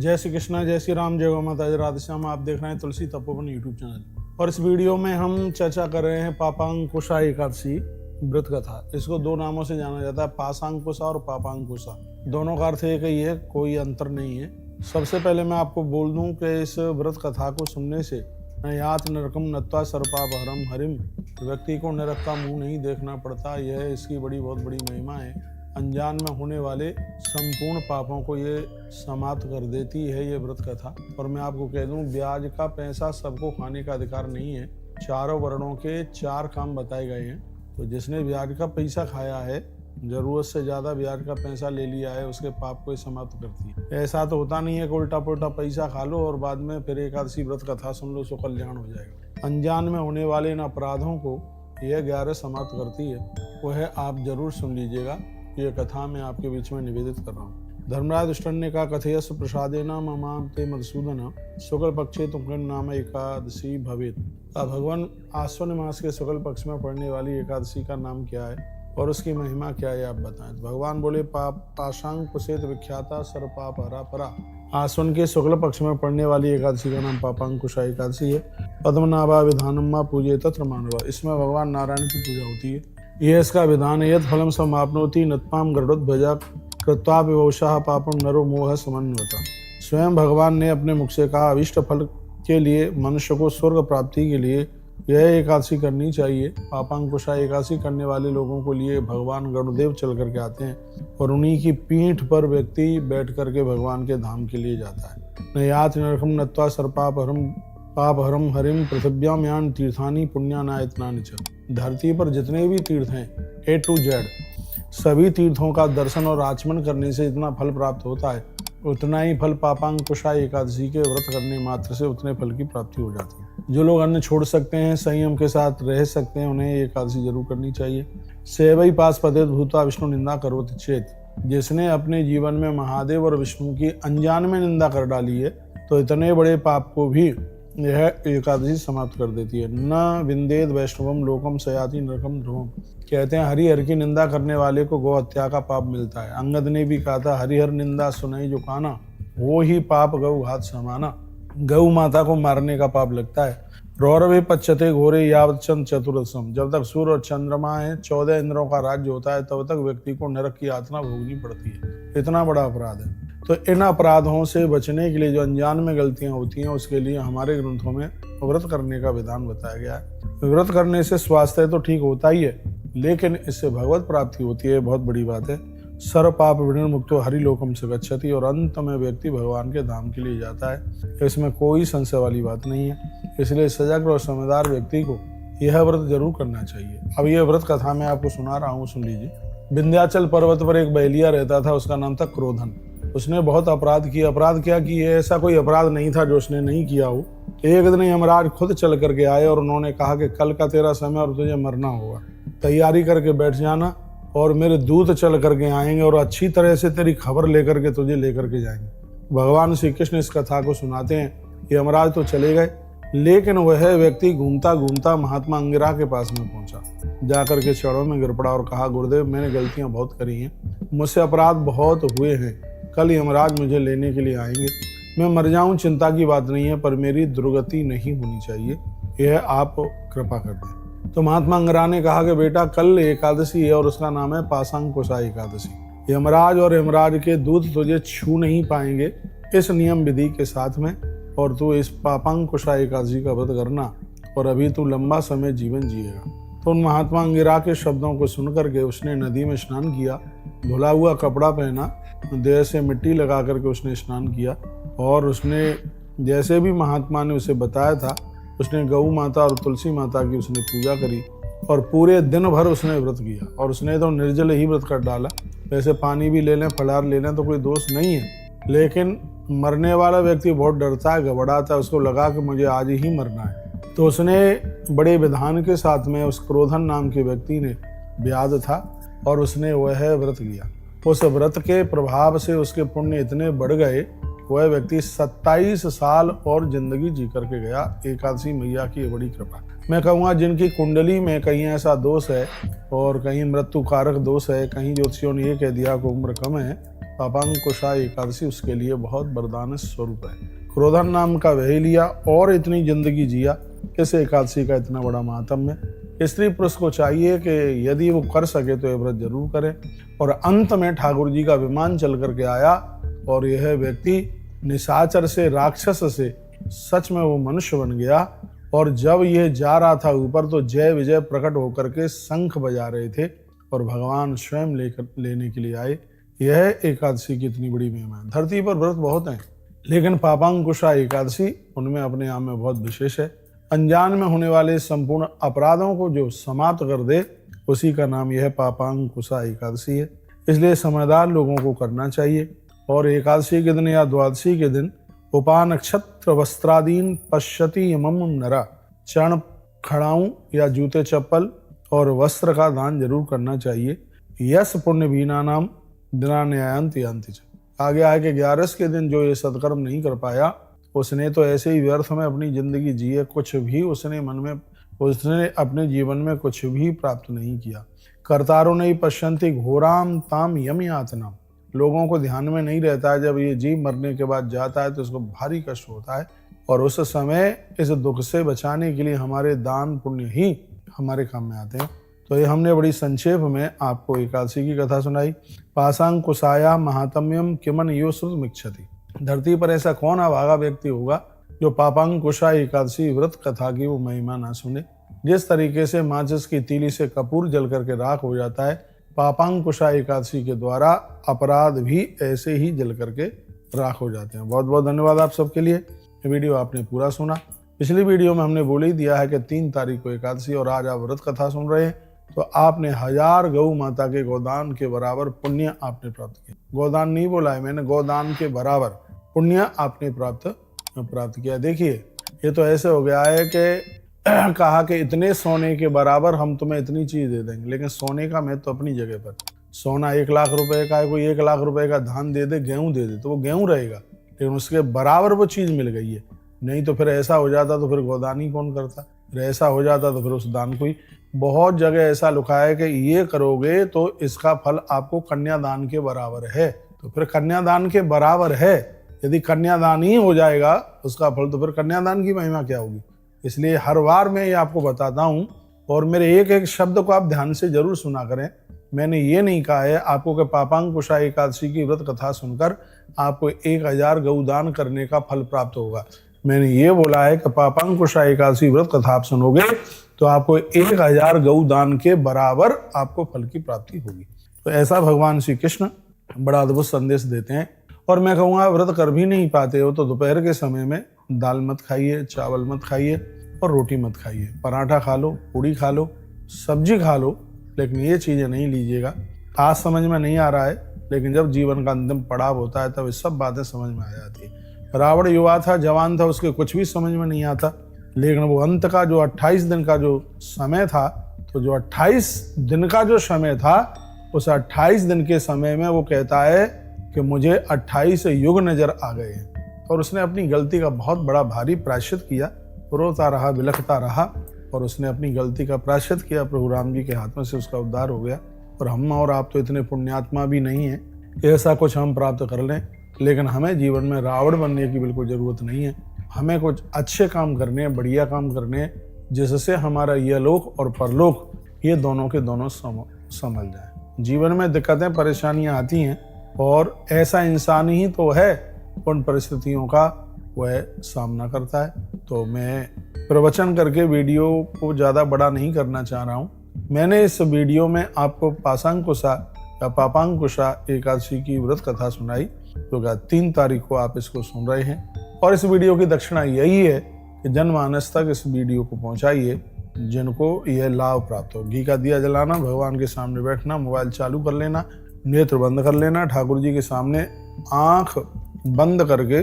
जय श्री कृष्णा, जय श्री राम, जय गौ माता, जय राधे श्याम। आप देख रहे हैं तुलसी तपोवन यूट्यूब चैनल और इस वीडियो में हम चर्चा कर रहे हैं पापांकुशा एकादशी व्रत कथा। इसको दो नामों से जाना जाता है, पाशांकुशा और पापांकुशा। दोनों का अर्थ एक ही है, कोई अंतर नहीं है। सबसे पहले मैं आपको बोल दूं कि इस व्रत कथा को सुनने से नयात नरकम नत्वा सर्पापहरम हरिम, व्यक्ति को नरक का मुंह नहीं देखना पड़ता। यह इसकी बहुत बड़ी महिमा है। अनजान में होने वाले संपूर्ण पापों को ये समाप्त कर देती है ये व्रत कथा। और मैं आपको कह दूं, ब्याज का पैसा सबको खाने का अधिकार नहीं है। चारों वर्णों के 4 काम बताए गए हैं। तो जिसने ब्याज का पैसा खाया है, जरूरत से ज्यादा ब्याज का पैसा ले लिया है, उसके पाप को समाप्त करती है। ऐसा तो होता नहीं है कि उल्टा पुल्टा पैसा खा लो और बाद में फिर एकादशी व्रत कथा सुन लो सो कल्याण हो जाएगा। अनजान में होने वाले इन अपराधों को यह 11 समाप्त करती है। वह आप जरूर सुन लीजिएगा। ये कथा मैं आपके बीच में निवेदित कर रहा हूँ। धर्मराज दुष्टन ने कहा, कथयस प्रसादेना ममाम ते मधुसूदन शुक्ल पक्षे तुमकन नाम एकादशी भवेत। भगवान आश्विन मास के शुक्ल पक्ष में पड़ने वाली एकादशी का नाम क्या है और उसकी महिमा क्या है, आप बताएं। तो भगवान बोले, पाशांकुशेत विख्याता सर्पापहरा परा। आश्विन के शुक्ल पक्ष में पड़ने वाली एकादशी का नाम पापांकुशा एकादशी है। पद्मनाभा विधानम मां पूजे तत्र मानवा। इसमें भगवान नारायण की पूजा होती है। यह इसका विधान है। यद फलम समाप्नोति नत्पाम गरुड़ध्वजा कृत्वा विवशाः पापम नरो मोह समन्वता। स्वयं भगवान ने अपने मुख से कहा, अभिष्ट फल के लिए मनुष्य को स्वर्ग प्राप्ति के लिए यह एकादशी करनी चाहिए। पापांकुशा एकादशी करने वाले लोगों को लिए भगवान गरुड़देव चल करके आते हैं और उन्हीं की पीठ पर व्यक्ति बैठ करके भगवान के धाम के लिए जाता है। नयात नरकम नत्वा सर्पापहरम पापहरम हरिम पृथिव्याम यान तीर्थानि पुण्यानायतनानि च। धरती पर जितने भी तीर्थ हैं A to Z, सभी तीर्थों का दर्शन और आचमन करने से इतना फल प्राप्त होता है, उतना ही फल पापांकुशा एकादशी के व्रत करने मात्र से उतने फल की प्राप्ति हो जाती है। जो लोग अन्न छोड़ सकते हैं, संयम के साथ रह सकते हैं, उन्हें एकादशी जरूर करनी चाहिए। सेवई पास पदेत भूता विष्णु निंदा करोति चेत। जिसने अपने जीवन में महादेव और विष्णु की अनजान में निंदा कर डाली है, तो इतने बड़े पाप को भी यह एकादशी समाप्त कर देती है। न विंदेद वैष्णवम लोकम सयाति नरकम ध्रुवम। कहते हैं हरिहर की निंदा करने वाले को गौ हत्या का पाप मिलता है। अंगद ने भी कहा था, हरिहर निंदा सुनई जो काना, वो ही पाप गौ घात समाना। गौ माता को मारने का पाप लगता है। रौरवे पच्चते घोरे यावत चंद चतुर्दशम। जब तक सूर्य और चंद्रमा है, 14 इंद्रों का राज्य होता है, तब तक व्यक्ति को नरक की यातना भोगनी पड़ती है। इतना बड़ा अपराध है। तो इन अपराधों से बचने के लिए जो अनजान में गलतियां होती हैं, उसके लिए हमारे ग्रंथों में व्रत करने का विधान बताया गया है। व्रत करने से स्वास्थ्य तो ठीक होता ही है, लेकिन इससे भगवत प्राप्ति होती है, बहुत बड़ी बात है। सर्व पाप विनिर्मुक्तो हरिलोकम से गच्छति। और अंत में व्यक्ति भगवान के धाम के लिए जाता है। इसमें कोई संशय वाली बात नहीं है। इसलिए सजग और समझदार व्यक्ति को यह व्रत जरूर करना चाहिए। अब यह व्रत कथा मैं आपको सुना रहा हूँ, सुन लीजिए। विंध्याचल पर्वत पर एक बहेलिया रहता था, उसका नाम था क्रोधन। उसने बहुत अपराध किया। अपराध क्या किए? ऐसा कोई अपराध नहीं था जो उसने नहीं किया हो। एक दिन यमराज खुद चल करके आए और उन्होंने कहा कि कल का तेरा समय और तुझे मरना होगा, तैयारी करके बैठ जाना और मेरे दूत चल करके आएंगे और अच्छी तरह से तेरी खबर लेकर के तुझे लेकर के जाएंगे। भगवान श्री कृष्ण इस कथा को सुनाते हैं। यमराज तो चले गए, लेकिन वह व्यक्ति घूमता घूमता महात्मा अंगिरा के पास में पहुंचा। जाकर के चरणों में गिर पड़ा और कहा, गुरुदेव, मैंने गलतियां बहुत करी हैं, मुझसे अपराध बहुत हुए हैं। कल यमराज मुझे लेने के लिए आएंगे। मैं मर जाऊं चिंता की बात नहीं है, पर मेरी दुर्गति नहीं होनी चाहिए। यह आप कृपा कर दें। तो महात्मा अंगिरा ने कहा कि बेटा, कल एकादशी है और उसका नाम है पाशांकुशा एकादशी। यमराज और यमराज के दूत तुझे छू नहीं पाएंगे इस नियम विधि के साथ में, और तू इस पापांकुशा एकादशी का व्रत करना और अभी तू लंबा समय जीवन जिएगा। तो उन महात्मा अंगिरा के शब्दों को सुनकर के उसने नदी में स्नान किया, धुला हुआ कपड़ा पहना, देह से मिट्टी लगा करके उसने स्नान किया। और उसने जैसे भी महात्मा ने उसे बताया था, उसने गौ माता और तुलसी माता की उसने पूजा करी और पूरे दिन भर उसने व्रत किया। और उसने तो निर्जल ही व्रत कर डाला। वैसे पानी भी ले लें, फलाहार ले लें तो कोई दोष नहीं है, लेकिन मरने वाला व्यक्ति बहुत डरता है, घबराता है, उसको लगा कि मुझे आज ही मरना है। तो उसने बड़े विधान के साथ में उस क्रोधन नाम के व्यक्ति ने ब्याज था और उसने वह व्रत किया। उस व्रत के प्रभाव से उसके पुण्य इतने बढ़ गए, वह व्यक्ति 27 साल और जिंदगी जी करके गया। एकादशी मैया की बड़ी कृपा। मैं कहूँगा जिनकी कुंडली में कहीं ऐसा दोष है और कहीं मृत्यु कारक दोष है, कहीं ज्योतिषियों ने ये कह दिया कि उम्र कम है, पापांकुशा एकादशी उसके लिए बहुत वरदान स्वरूप है। क्रोधन नाम का वह लिया और इतनी जिंदगी जिया। इस एकादशी का इतना बड़ा महात्म्य, स्त्री पुरुष को चाहिए कि यदि वो कर सके तो ये व्रत जरूर करे। और अंत में ठाकुर जी का विमान चल करके आया और यह व्यक्ति निशाचर से, राक्षस से सच में वो मनुष्य बन गया। और जब यह जा रहा था ऊपर तो जय विजय प्रकट होकर के शंख बजा रहे थे और भगवान स्वयं लेने के लिए आए। यह एकादशी की इतनी बड़ी महिमा है। धरती पर व्रत बहुत हैं, लेकिन पापांकुशा एकादशी उनमें अपने आप में बहुत विशेष है। अनजान में होने वाले संपूर्ण अपराधों को जो समाप्त कर दे, उसी का नाम यह पापांकुशा एकादशी है। इसलिए समझदार लोगों को करना चाहिए। और एकादशी के दिन या द्वादशी के दिन उपानक्षत्र वस्त्रादीन पश्यति यमम नरा, चरण खड़ाऊं या जूते चप्पल और वस्त्र का दान जरूर करना चाहिए। यश पुण्य भीना नाम दिना न्यायंत यांति। आगे आके 11 के दिन जो ये सत्कर्म नहीं कर पाया, उसने तो ऐसे ही व्यर्थ में अपनी जिंदगी जिए, कुछ भी उसने अपने जीवन में कुछ भी प्राप्त नहीं किया। कर्तारो नहीं पश्यंति घोराम ताम यम यातनाम। लोगों को ध्यान में नहीं रहता है, जब ये जीव मरने के बाद जाता है तो उसको भारी कष्ट होता है। और उस समय इस दुख से बचाने के लिए हमारे दान पुण्य ही हमारे काम में आते हैं। तो ये हमने बड़ी संक्षेप में आपको एकादशी की कथा सुनाई। पाशांकुशाया महात्म्यम किमन यो श्रुतमिच्छति। धरती पर ऐसा कौन अभागा व्यक्ति होगा जो पापांकुशा एकादशी व्रत कथा की वो महिमा ना सुने। जिस तरीके से माचिस की तीली से कपूर जल करके राख हो जाता है, पापांकुशा एकादशी के द्वारा अपराध भी ऐसे ही जल करके राख हो जाते हैं। बहुत बहुत धन्यवाद आप सबके लिए। ये वीडियो आपने पूरा सुना। पिछली वीडियो में हमने बोल ही दिया है कि 3 तारीख को एकादशी और आज आप व्रत कथा सुन रहे हैं, तो आपने 1000 गौ माता के गोदान के बराबर पुण्य आपने प्राप्त किया। गोदान नहीं बोला है मैंने, गोदान के बराबर पुण्य आपने प्राप्त किया। देखिए ये तो ऐसे हो गया है कि कहा कि इतने सोने के बराबर हम तुम्हें इतनी चीज दे देंगे, लेकिन सोने का महत्व तो अपनी जगह पर। सोना 1 लाख रुपए का है, कोई 1 लाख रुपए का धान दे दे, गेहूं दे दे, तो वो गेहूं रहेगा, लेकिन उसके बराबर वो चीज मिल गई है। नहीं तो फिर ऐसा हो जाता तो फिर गोदान ही कौन करता, फिर ऐसा हो जाता तो फिर उस दान को ही। बहुत जगह ऐसा लिखा है कि ये करोगे तो इसका फल आपको कन्यादान के बराबर है। तो फिर कन्यादान के बराबर है, यदि कन्यादान ही हो जाएगा उसका फल, तो फिर कन्यादान की महिमा क्या होगी। इसलिए हर बार मैं ये आपको बताता हूँ, और मेरे एक एक शब्द को आप ध्यान से जरूर सुना करें। मैंने ये नहीं कहा है आपको कि पापांकुशा एकादशी की व्रत कथा सुनकर आपको 1000 गौदान करने का फल प्राप्त होगा। मैंने ये बोला है कि पापांकुशा एकादशी व्रत कथा आप सुनोगे तो आपको 1000 गौदान के बराबर आपको फल की प्राप्ति होगी। तो ऐसा भगवान श्री कृष्ण बड़ा अद्भुत संदेश देते हैं। और मैं कहूँगा व्रत कर भी नहीं पाते हो तो दोपहर के समय में दाल मत खाइए, चावल मत खाइए और रोटी मत खाइए। पराठा खा लो, पूड़ी खा लो, सब्जी खा लो, लेकिन ये चीज़ें नहीं लीजिएगा। आज समझ में नहीं आ रहा है, लेकिन जब जीवन का अंतिम पड़ाव होता है तब ये सब बातें समझ में आ जाती है। रावण युवा था, जवान था, उसके कुछ भी समझ में नहीं आता, लेकिन वो अंत का जो 28 दिन का जो समय था, तो जो 28 दिन का जो समय था, उस 28 दिन के समय में वो कहता है कि मुझे 28 युग नजर आ गए हैं। और उसने अपनी गलती का बहुत बड़ा भारी प्रायश्चित किया, रोता रहा, बिलखता रहा, और उसने अपनी गलती का प्रायश्चित किया। प्रभु राम जी के हाथ में से उसका उद्धार हो गया। और हम और आप तो इतने पुण्यात्मा भी नहीं हैं कि ऐसा कुछ हम प्राप्त कर लें, लेकिन हमें जीवन में रावण बनने की बिल्कुल ज़रूरत नहीं है। हमें कुछ अच्छे काम करने हैं, बढ़िया काम करने हैं, जिससे हमारा यह लोक और परलोक ये दोनों के दोनों संभल जाए। जीवन में दिक्कतें परेशानियां आती हैं, और ऐसा इंसान ही तो है उन परिस्थितियों का वह सामना करता है। तो मैं प्रवचन करके वीडियो को ज़्यादा बड़ा नहीं करना चाह रहा हूँ। मैंने इस वीडियो में आपको पाशांकुशा या पापांकुशा एकादशी की व्रत कथा सुनाई, तो 3 तारीख को आप इसको सुन रहे हैं। और इस वीडियो की दक्षिणा यही है कि जनमानस तक इस वीडियो को पहुंचाइए जिनको यह लाभ प्राप्त हो। घी का दिया जलाना, भगवान के सामने बैठना, मोबाइल चालू कर लेना, नेत्र बंद कर लेना, ठाकुर जी के सामने आंख बंद करके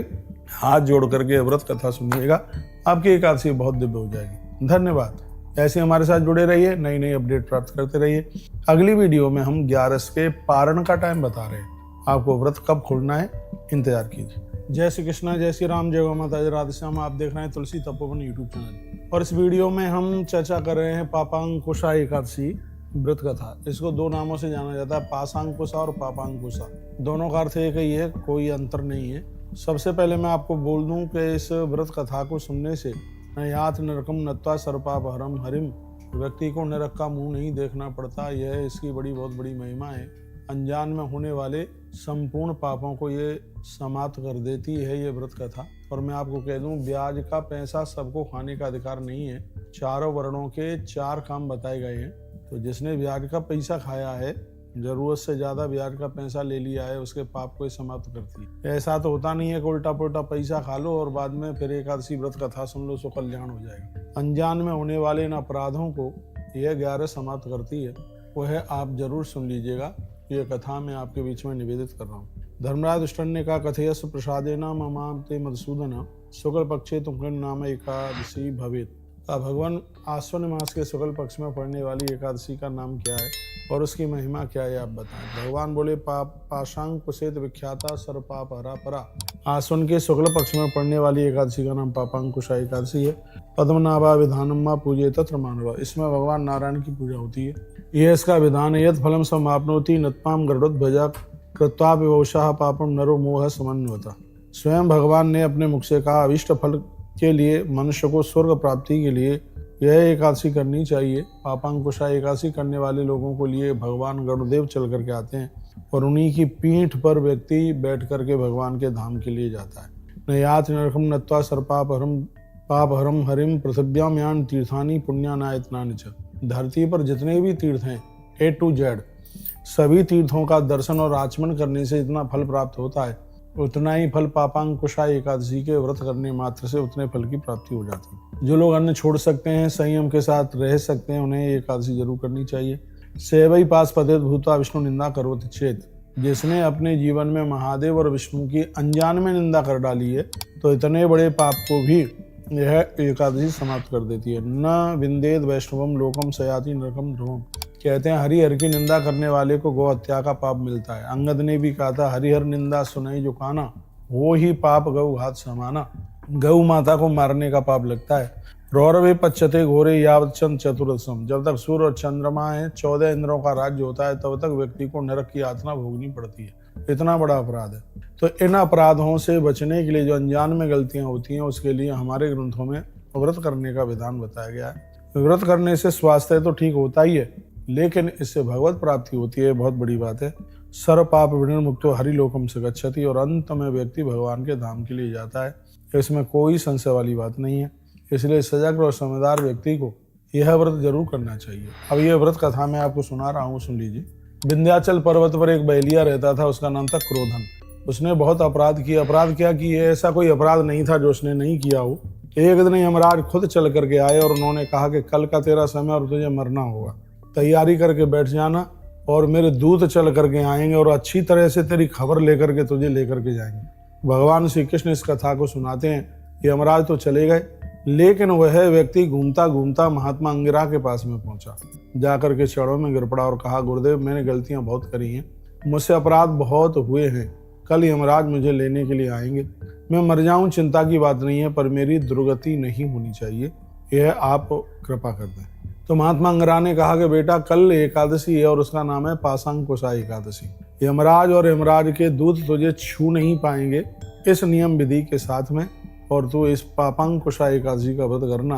हाथ जोड़ करके व्रत कथा सुनिएगा। आपकी एकादशी बहुत दिव्य हो जाएगी। धन्यवाद। ऐसे हमारे साथ जुड़े रहिए, नई नई अपडेट प्राप्त करते रहिए। अगली वीडियो में हम 11 के पारण का टाइम बता रहे हैं। आपको व्रत कब खोलना है, इंतजार कीजिए। जय श्री कृष्ण, जय श्री राम, जय गौ माता, जय राधे श्याम। आप देख रहे हैं तुलसी तपोवन यूट्यूब चैनल, और इस वीडियो में हम चर्चा कर रहे हैं पापांकुशा एकादशी व्रत कथा। इसको दो नामों से जाना जाता है, पाशांकुशा और पापांकुशा। दोनों का अर्थ एक ही है, कोई अंतर नहीं है। सबसे पहले मैं आपको बोल दूं कि इस व्रत कथा को सुनने से न यात नरकम नत्वा सर्पापहरम हरिम, व्यक्ति को नरक का मुंह नहीं देखना पड़ता। यह इसकी बहुत बड़ी महिमा है। अनजान में होने वाले संपूर्ण पापों को ये समाप्त कर देती है ये व्रत कथा। और मैं आपको कह दूं, ब्याज का पैसा सबको खाने का अधिकार नहीं है। चारों वर्णों के 4 काम बताए गए हैं। तो जिसने ब्याज का पैसा खाया है, जरूरत से ज्यादा ब्याज का पैसा ले लिया है, उसके पाप को समाप्त करती है। ऐसा तो होता नहीं है कि उल्टा पुल्टा पैसा खा लो और बाद में फिर एकादशी व्रत कथा सुन लो, सो कल्याण हो जाएगा। अनजान में होने वाले इन अपराधों को यह 11 समाप्त करती है। वह आप जरूर सुन लीजिएगा। ये कथा मैं आपके बीच में निवेदित कर रहा हूँ। धर्मराज दुष्टन ने कहा, कथयस प्रसादेना ममाते मधुसूदन शुक्ल पक्षे तुमकन नाम एकादशी भवेत। भगवान आश्विन मास के शुक्ल पक्ष में पड़ने वाली एकादशी का नाम क्या है और उसकी महिमा क्या है, आप बताएं। भगवान बोले, पाशांकुशेत विख्याता सर्पापहरा परा। आश्विन के शुक्ल पक्ष में पड़ने वाली एकादशी का नाम पापांकुशा एकादशी है। पद्मनाभा विधानम्मा पूजे तत्र मानवा। इसमें भगवान नारायण की पूजा होती है। यह इसका विधान है। यद फलम समाप्नोति नत्पाम गरुड़ध्वजा कृत्वा विवशाह पापम नरो मोह समन्वता। स्वयं भगवान ने अपने मुख से कहा, अभिष्ट फल के लिए मनुष्य को स्वर्ग प्राप्ति के लिए यह एकादशी करनी चाहिए। पापांकुशा एकादशी करने वाले लोगों को लिए भगवान गरुड़देव चल करके आते हैं और उन्हीं की पीठ पर व्यक्ति बैठ करके भगवान के धाम के लिए जाता है। नयात नरकम नत्वा सर्पापहरम पापहरम हरिम पृथिव्याम यान तीर्थानी पुण्यानायतनानि च। धरती पर जितने भी तीर्थ हैं A to Z, सभी तीर्थों का दर्शन और आचमन करने से जितना फल प्राप्त होता है, उतना ही फल पापांकुशा एकादशी के व्रत करने मात्र से उतने फल की प्राप्ति हो जाती है। जो लोग अन्न छोड़ सकते हैं, संयम के साथ रह सकते हैं, उन्हें एकादशी जरूर करनी चाहिए। सेवई पास पतित भूता विष्णु निंदा करोति चेत। जिसने अपने जीवन में महादेव और विष्णु की अनजान में निंदा कर डाली है, तो इतने बड़े पाप को भी यह एकादशी समाप्त कर देती है। न विंदेद वैष्णवम लोकम सयाति नरकम ध्रुवम। कहते हैं, हरिहर की निंदा करने वाले को गौ हत्या का पाप मिलता है। अंगद ने भी कहा था, हरिहर निंदा सुनाई जो काना, वो ही पाप गौ घात समाना। गौ माता को मारने का पाप लगता है। रौरवे पच्चते घोरे यावत चंद चतुर्दशम। जब तक सूर्य और चंद्रमा है, 14 इंद्रों का राज्य होता है, तब तक व्यक्ति को नरक की यातना भोगनी पड़ती है। इतना बड़ा अपराध है। तो इन अपराधों से बचने के लिए जो अनजान में गलतियां होती हैं, उसके लिए हमारे ग्रंथों में व्रत करने का विधान बताया गया है। व्रत करने से स्वास्थ्य तो ठीक होता ही है, लेकिन इससे भगवत प्राप्ति होती है, बहुत बड़ी बात है। सर्व पाप विनिर्मुक्तो हरिलोकम से गच्छति। और अंत में व्यक्ति भगवान के धाम के लिए जाता है। इसमें कोई संशय वाली बात नहीं है। इसलिए सजग और समझदार व्यक्ति को यह व्रत जरूर करना चाहिए। अब यह व्रत कथा मैं आपको सुना रहा हूँ, सुन लीजिए। विंध्याचल पर्वत पर एक बहेलिया रहता था, उसका नाम था क्रोधन। उसने बहुत अपराध किया। अपराध क्या किया? ऐसा कोई अपराध नहीं था जो उसने नहीं किया हो। एक दिन यमराज खुद चल करके आए और उन्होंने कहा कि कल का तेरा समय और तुझे मरना होगा, तैयारी करके बैठ जाना और मेरे दूत चल करके आएंगे और अच्छी तरह से तेरी खबर लेकर के तुझे लेकर के जाएंगे। भगवान श्री कृष्ण इस कथा को सुनाते हैं। यमराज तो चले गए, लेकिन वह व्यक्ति घूमता घूमता महात्मा अंगिरा के पास में पहुंचा। जाकर के चरणों में गिर पड़ा और कहा, गुरुदेव, मैंने गलतियां बहुत करी हैं, मुझसे अपराध बहुत हुए हैं। कल यमराज मुझे लेने के लिए आएंगे। मैं मर जाऊं चिंता की बात नहीं है, पर मेरी दुर्गति नहीं होनी चाहिए, यह आप कृपा कर दें। तो महात्मा अंगिरा ने कहा कि बेटा, कल एकादशी है और उसका नाम है पाशांकुशा एकादशी। यमराज और यमराज के दूत तुझे छू नहीं पाएंगे इस नियम विधि के साथ में, और तू इस पापांकुशा एकादशी का व्रत करना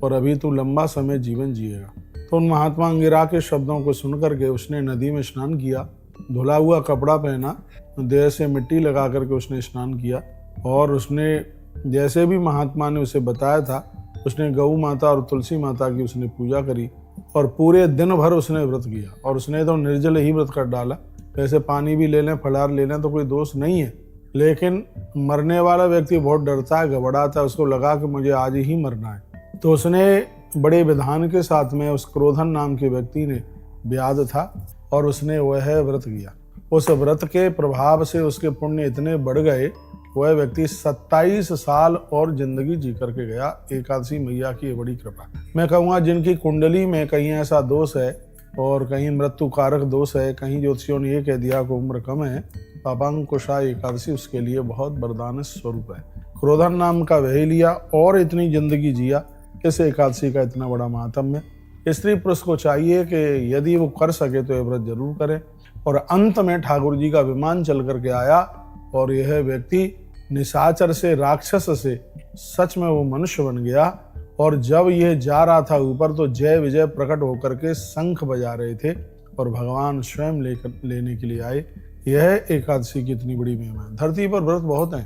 और अभी तू लंबा समय जीवन जिएगा। तो उन महात्मा अंगिरा के शब्दों को सुनकर के उसने नदी में स्नान किया, धुला हुआ कपड़ा पहना, देह से मिट्टी लगा करके उसने स्नान किया। और उसने जैसे भी महात्मा ने उसे बताया था, उसने गौ माता और तुलसी माता की उसने पूजा करी और पूरे दिन भर उसने व्रत किया। और उसने तो निर्जल ही व्रत कर डाला। वैसे पानी भी ले लें, फलाहार ले लें तो कोई दोष नहीं है, लेकिन मरने वाला व्यक्ति बहुत डरता है, घबराता है, उसको लगा कि मुझे आज ही मरना है। तो उसने बड़े विधान के साथ में, उस क्रोधन नाम के व्यक्ति ने, व्याध था, और उसने वह व्रत किया। उस व्रत के प्रभाव से उसके पुण्य इतने बढ़ गए, वह व्यक्ति 27 साल और जिंदगी जी करके गया। एकादशी मैया की बड़ी कृपा। मैं कहूँगा जिनकी कुंडली में कहीं ऐसा दोष है और कहीं मृत्यु कारक दोष है, कहीं ज्योतिषियों ने ये कह दिया कि उम्र कम है, पापांकुशा एकादशी उसके लिए बहुत वरदान स्वरूप है। क्रोधन नाम का वह लिया और इतनी जिंदगी जिया। इस एकादशी का इतना बड़ा महात्म्य। स्त्री पुरुष को चाहिए कि यदि वो कर सके तो ये व्रत जरूर करे। और अंत में ठाकुर जी का विमान चल करके आया और यह व्यक्ति निशाचर से, राक्षस से सच में वो मनुष्य बन गया। और जब यह जा रहा था ऊपर तो जय विजय प्रकट होकर के शंख बजा रहे थे और भगवान स्वयं लेने के लिए आए। यह एकादशी की इतनी बड़ी महिमा है। धरती पर व्रत बहुत हैं,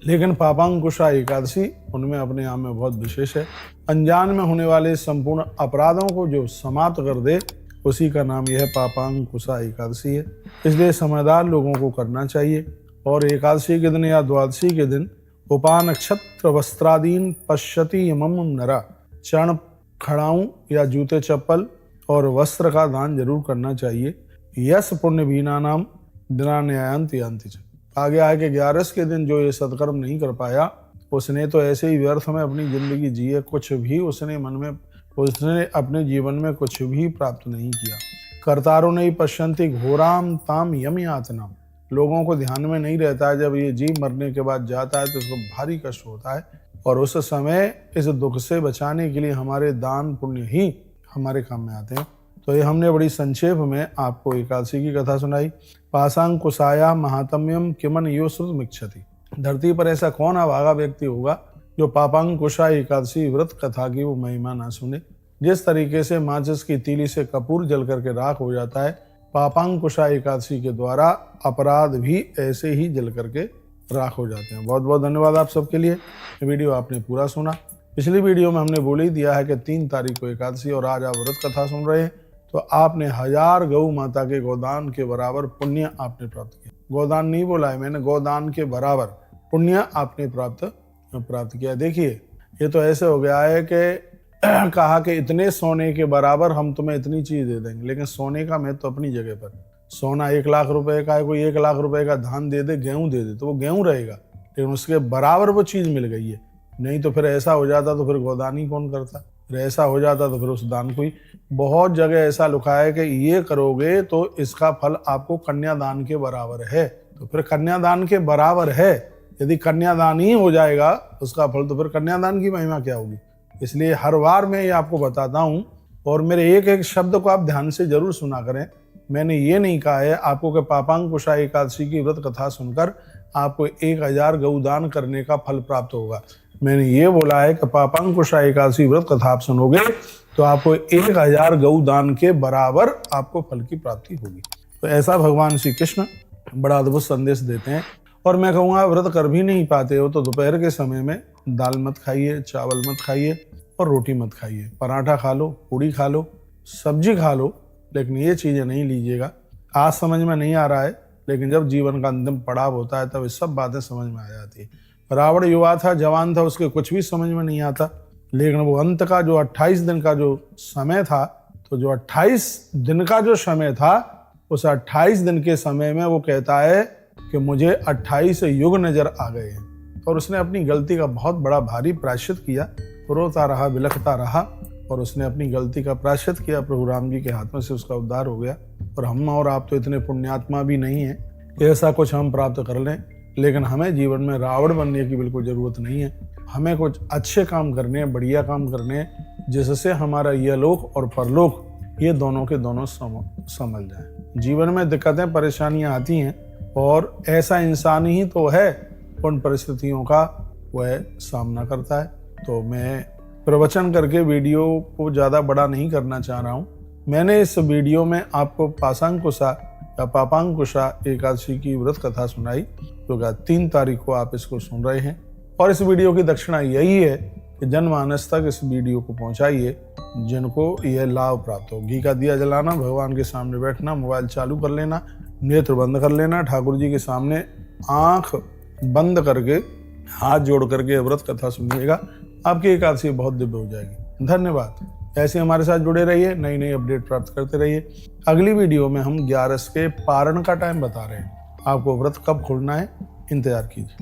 लेकिन पापांकुशा एकादशी उनमें अपने आप में बहुत विशेष है। अनजान में होने वाले संपूर्ण अपराधों को जो समाप्त कर दे, उसी का नाम यह पापांकुशा एकादशी है। इसलिए समझदार लोगों को करना चाहिए। और एकादशी के दिन या द्वादशी के दिन उपानक्षत्र वस्त्रादीन पश्यति यमम नरा, चरण खड़ाऊं या जूते चप्पल और वस्त्र का दान जरूर करना चाहिए। यश पुण्य भीना नाम दिना न्यायंति अंति। आगे आके 11 के दिन जो ये सत्कर्म नहीं कर पाया, उसने तो ऐसे ही व्यर्थ में अपनी जिंदगी जी है। कुछ भी उसने अपने जीवन में कुछ भी प्राप्त नहीं किया। कर्तारो नहीं पश्यंति घोराम ताम यम यातनाम। लोगों को ध्यान में नहीं रहता है, जब ये जीव मरने के बाद जाता है तो उसको भारी कष्ट होता है। और उस समय इस दुख से बचाने के लिए हमारे दान पुण्य ही हमारे काम में आते हैं। तो ये हमने बड़ी संक्षेप में आपको एकादशी की कथा सुनाई। पाशांकुशाया महात्म्यम किमन यो श्रुतमिच्छति। धरती पर ऐसा कौन अभागा व्यक्ति होगा जो पापांकुशा एकादशी व्रत कथा की वो महिमा ना सुने। जिस तरीके से माचिस की तीली से कपूर जल करके राख हो जाता है, पापांकुशा एकादशी के द्वारा अपराध भी ऐसे ही जल करके राख हो जाते हैं। बहुत बहुत धन्यवाद आप सबके लिए। वीडियो आपने पूरा सुना। पिछली वीडियो में हमने बोल ही दिया है कि 3 तारीख को एकादशी और आज आप व्रत कथा सुन रहे हैं, तो आपने 1000 गौ माता के गोदान के बराबर पुण्य आपने प्राप्त किया। गोदान नहीं बोला है मैंने, गोदान के बराबर पुण्य आपने प्राप्त किया। देखिए ये तो ऐसे हो गया है कि कहा कि इतने सोने के बराबर हम तुम्हें इतनी चीज दे देंगे, लेकिन सोने का मैं तो अपनी जगह पर, सोना 1 लाख रुपए का है, कोई 1 लाख रुपए का धान दे दे, गेहूं दे दे तो वो गेहूं रहेगा, लेकिन उसके बराबर वो चीज मिल गई है। नहीं तो फिर ऐसा हो जाता तो फिर गोदान ही कौन करता, फिर ऐसा हो जाता तो फिर उस दान को ही। बहुत जगह ऐसा लिखा है कि ये करोगे तो इसका फल आपको कन्यादान के बराबर है। तो फिर कन्यादान के बराबर है, यदि कन्यादान ही हो जाएगा उसका फल, तो फिर कन्यादान की महिमा क्या होगी। इसलिए हर बार मैं ये आपको बताता हूँ और मेरे एक एक शब्द को आप ध्यान से जरूर सुना करें। मैंने ये नहीं कहा है आपको कि पापांकुशा एकादशी की व्रत कथा सुनकर आपको 1000 गौदान करने का फल प्राप्त होगा। मैंने ये बोला है कि पापांकुशा एकादशी व्रत कथा आप सुनोगे तो आपको 1000 गौदान के बराबर आपको फल की प्राप्ति होगी। तो ऐसा भगवान श्री कृष्ण बड़ा अद्भुत संदेश देते हैं। और मैं कहूँगा व्रत कर भी नहीं पाते हो तो दोपहर के समय में दाल मत खाइए, चावल मत खाइए और रोटी मत खाइए। पराठा खा लो, पूड़ी खा लो, सब्जी खा लो, लेकिन ये चीज़ें नहीं लीजिएगा। आज समझ में नहीं आ रहा है, लेकिन जब जीवन का अंतिम पड़ाव होता है तब ये सब बातें समझ में आ जाती है। रावण युवा था, जवान था, उसके कुछ भी समझ में नहीं आता, लेकिन वो अंत का जो 28 दिन का जो समय था, तो जो 28 दिन का जो समय था, उस 28 दिन के समय में वो कहता है कि मुझे 28 युग नजर आ गए हैं। और उसने अपनी गलती का बहुत बड़ा भारी प्रायश्चित किया, रोता रहा, बिलखता रहा और उसने अपनी गलती का प्रायश्चित किया। प्रभु राम जी के हाथों से उसका उद्धार हो गया। और हम और आप तो इतने पुण्यात्मा भी नहीं हैं कि ऐसा कुछ हम प्राप्त कर लें, लेकिन हमें जीवन में रावण बनने की बिल्कुल ज़रूरत नहीं है। हमें कुछ अच्छे काम करने हैं, बढ़िया काम करने हैं, जिससे हमारा यह लोक और परलोक ये दोनों के दोनों समझ जाएं। जीवन में दिक्कतें परेशानियां आती हैं और ऐसा इंसान ही तो है उन परिस्थितियों का वह सामना करता है। तो मैं प्रवचन करके वीडियो को ज़्यादा बड़ा नहीं करना चाह रहा हूँ। मैंने इस वीडियो में आपको पाशांकुशा या पापांकुशा एकादशी की व्रत कथा सुनाई, जो 3 तारीख को आप इसको सुन रहे हैं। और इस वीडियो की दक्षिणा यही है कि जनमानस तक इस वीडियो को पहुंचाइए जिनको यह लाभ प्राप्त हो। घी का दिया जलाना, भगवान के सामने बैठना, मोबाइल चालू कर लेना, नेत्र बंद कर लेना, ठाकुर जी के सामने आंख बंद करके हाथ जोड़ करके व्रत कथा सुनिएगा, आपकी एकादशी बहुत दिव्य हो जाएगी। धन्यवाद। ऐसे हमारे साथ जुड़े रहिए, नई नई अपडेट प्राप्त करते रहिए। अगली वीडियो में हम 11 के पारण का टाइम बता रहे हैं, आपको व्रत कब खोलना है, इंतजार कीजिए।